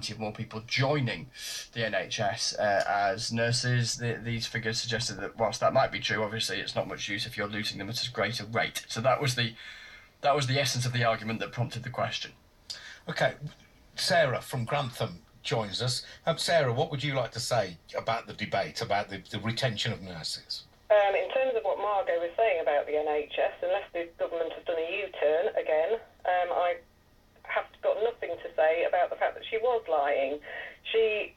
possibility of more people joining the NHS as nurses. These figures suggested that whilst that might be true, obviously it's not much use if you're losing them at as great a rate. So that was the essence of the argument that prompted the question. Okay, Sarah from Grantham joins us. Sarah, what would you like to say about the debate, about the retention of nurses? In terms of what Margo was saying about the NHS, unless the government has done a U-turn again, I have got nothing to say about the fact that she was lying. She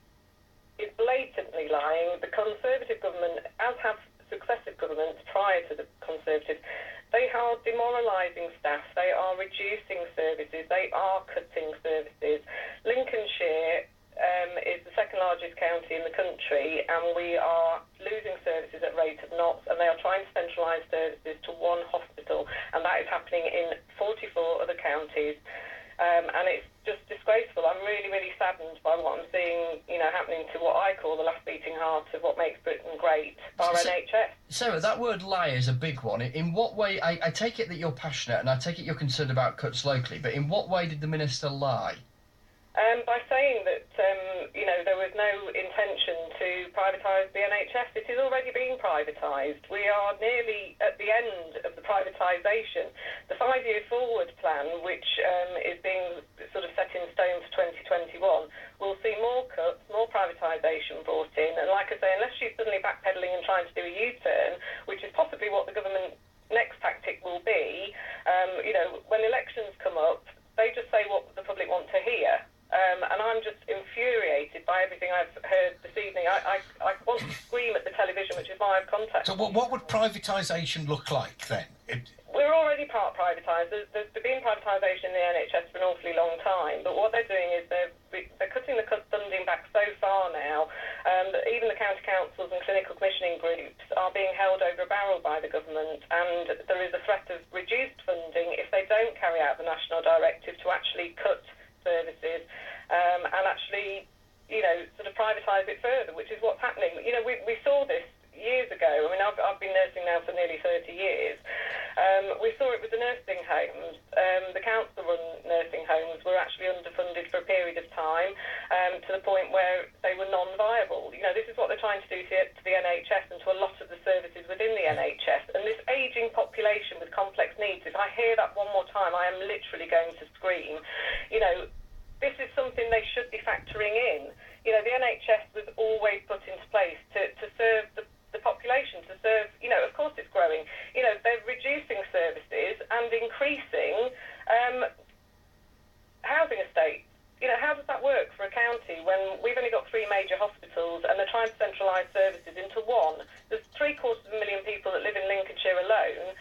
is blatantly lying. The Conservative government, as have successive governments prior to the Conservative, they are demoralising staff, they are reducing services, they are cutting services. Lincolnshire is the second largest county in the country, and we are losing services at rate of knots, and they are trying to centralise services to one hospital, and that is happening in 44 other counties. And it's just disgraceful. I'm really, really saddened by what I'm seeing, happening to what I call the last beating heart of what makes Britain great, our NHS. Sarah, that word lie is a big one. In what way, I take it that you're passionate, and I take it you're concerned about cuts locally, but in what way did the Minister lie? By saying that, there was no intention to privatise the NHS. It is already being privatised. We are nearly at the end of the privatisation. The 5-year forward plan, which is being sort of set in stone for 2021, will see more cuts, more privatisation brought in. And like I say, unless she's suddenly backpedalling and trying to do a U-turn, which is possibly what the government next tactic will be, when elections come up, they just say what the public want to hear. And I'm just infuriated by everything I've heard this evening. I want to scream at the television, which is why I've contacted. So what would privatisation look like then? We're already part privatised. There's been privatisation in the NHS for an awfully long time, but what they're doing is they're cutting the funding back so far now that even the county councils and clinical commissioning groups are being held over a barrel by the government, and there is a threat of reduced funding if they don't carry out the national directive to actually cut services and actually, sort of privatise it further, which is what's happening. We saw this years ago. I mean, I've been nursing now for nearly 30 years. We saw it with the nursing homes. The council-run nursing homes were actually underfunded for a period of time to the point where they were non-viable. This is what they're trying to do to the NHS and to a lot of the services within the NHS. And this ageing population with complex needs, if I hear that one more time, I am literally going to scream. This is something they should be factoring in. The NHS was always put into place to serve the population, to serve, of course it's growing. They're reducing services and increasing housing estates. How does that work for a county when we've only got 3 major hospitals and they're trying to centralise services into one? There's 750,000 people that live in Lincolnshire alone.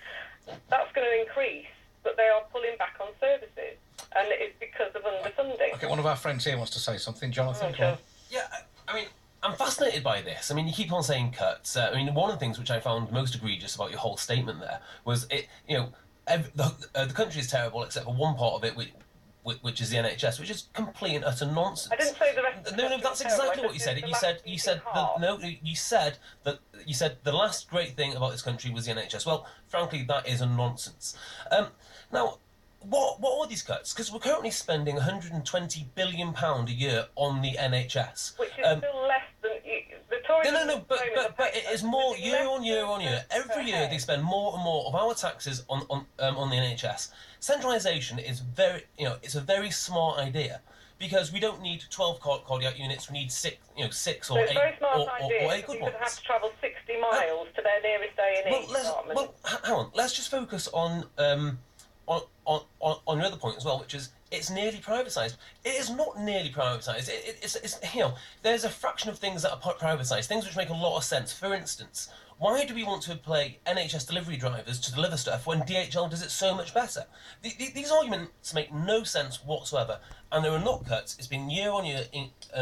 That's going to increase, but they are pulling back on services, and it's because of underfunding. Okay, one of our friends here wants to say something. Jonathan, go on. Yeah, I mean, I'm fascinated by this. I mean, you keep on saying cuts. One of the things which I found most egregious about your whole statement there was the country is terrible except for one part of it, which is the NHS, which is complete and utter nonsense. I didn't say the rest. No, that's exactly what you said. You said the last great thing about this country was the NHS. Well, frankly, that is a nonsense. Now, what are these cuts? Because we're currently spending £120 billion a year on the NHS, which is still less than the Tories. No, but it is more year on year on year. Every year they spend more and more of our taxes on the NHS. Centralisation is it's a very smart idea, because we don't need 12 cardiac units. We need 6 or 8 or 8 good ones. Have to travel 60 miles to their nearest A&E department. Well, hang on. Let's just focus on your other point as well, which is it's nearly privatised. It is not nearly privatised. It's there's a fraction of things that are privatised, things which make a lot of sense. For instance, why do we want to employ NHS delivery drivers to deliver stuff when DHL does it so much better? These arguments make no sense whatsoever, and there are not cuts. It's been year-on-year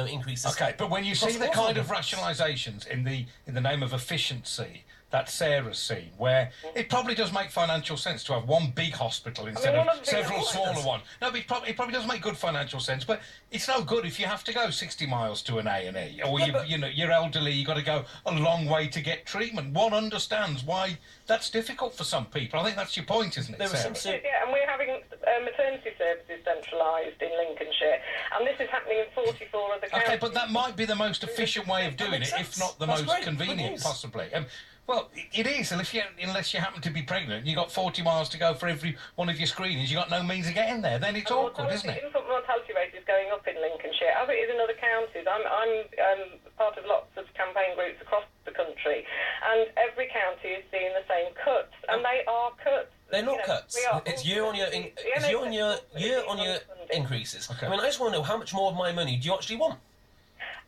increases. Okay, but when you see the kind of rationalisations in the name of efficiency that Sarah's seen, where it probably does make financial sense to have one big hospital instead of several smaller ones. No, but it probably does make good financial sense, but it's no good if you have to go 60 miles to an A&E, or you're elderly, you've got to go a long way to get treatment. One understands why that's difficult for some people. I think that's your point, isn't it, Sarah? Yeah, and we're having maternity services centralised in Lincolnshire, and this is happening in 44 other counties. Okay, but that might be the most efficient way of doing it, if not the most convenient, possibly. Well, it is, and unless you happen to be pregnant, and you've got 40 miles to go for every one of your screenings, you've got no means of getting there, then it's awkward, isn't it? Infant mortality rate is going up in Lincolnshire, as it is in other counties. I'm part of lots of campaign groups across the country, and every county is seeing the same cuts, and they are cuts. They're not cuts. It's year-on-year increases. Okay. I mean, I just want to know, how much more of my money do you actually want?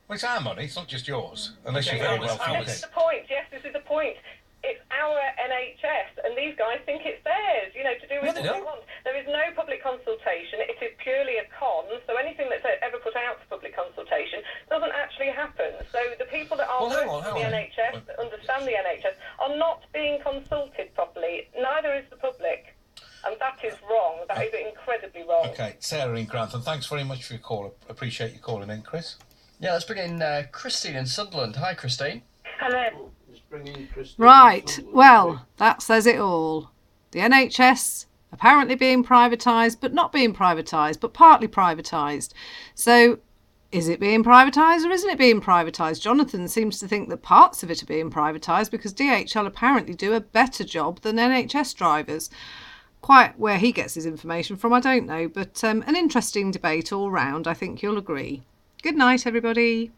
Well, it's our money, it's not just yours, unless you're very well This is the point, yes, this is the point. It's our NHS, and these guys think it's theirs, to do with what they want. There is no public consultation. It is purely a con, so anything that's ever put out for public consultation doesn't actually happen. So the people that are working for the NHS, that understand the NHS, are not being consulted properly. Neither is the public. And that is wrong. That is incredibly wrong. Okay, Sarah in Grantham, thanks very much for your call. I appreciate you calling in, Chris. Yeah, let's bring in Christine in Sunderland. Hi, Christine. Hello. Right, well, that says it all. The NHS apparently being privatised, but not being privatised, but partly privatised. So, is it being privatised or isn't it being privatised? Jonathan seems to think that parts of it are being privatised because DHL apparently do a better job than NHS drivers. Quite where he gets his information from, I don't know, but an interesting debate all round, I think you'll agree. Good night, everybody.